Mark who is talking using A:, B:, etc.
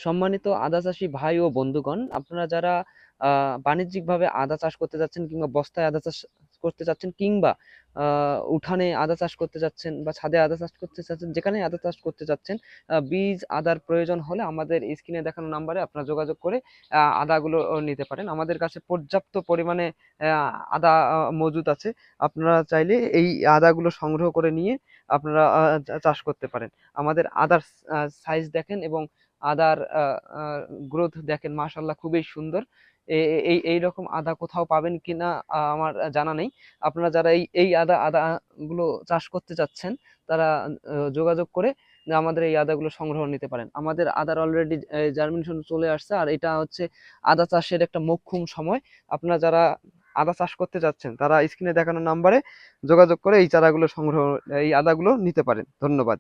A: সম্মানিত আদা চাষী ভাই ও বন্ধুগণ, আপনারা যারা বাণিজ্যিকভাবে আদা চাষ করতে যাচ্ছেন কিংবা বস্তায় আদা চাষ করতে যাচ্ছেন কিংবা উঠানে আদা চাষ করতে যাচ্ছেন বা ছাদে আদা চাষ করতে চাচ্ছেন, যেখানে আদা চাষ করতে যাচ্ছেন, বীজ আদার প্রয়োজন হলে আমাদের স্ক্রিনে দেখানো নাম্বারে আপনারা যোগাযোগ করে আদাগুলো নিতে পারেন। আমাদের কাছে পর্যাপ্ত পরিমাণে আদা মজুদ আছে। আপনারা চাইলে এই আদাগুলো সংগ্রহ করে নিয়ে আপনারা চাষ করতে পারেন। আমাদের আদার সাইজ দেখেন এবং আদার গ্রোথ দেখেন, মাশাআল্লাহ খুবই সুন্দর। এই রকম আদা কোথাও পাবেন কিনা আমার জানা নেই। আপনারা যারা এই আদা গুলো চাষ করতে চাচ্ছেন, তারা যোগাযোগ করে আমাদের এই আদাগুলো সংগ্রহ নিতে পারেন। আমাদের আদার অলরেডি জার্মিনেশন চলে আসছে, আর এটা হচ্ছে আদা চাষের একটা মোক্ষম সময়। আপনারা যারা আদা চাষ করতে যাচ্ছেন, তারা স্ক্রিনে দেখানো নাম্বারে যোগাযোগ করে এই চারাগুলো সংগ্রহ, এই আদাগুলো নিতে পারেন। ধন্যবাদ।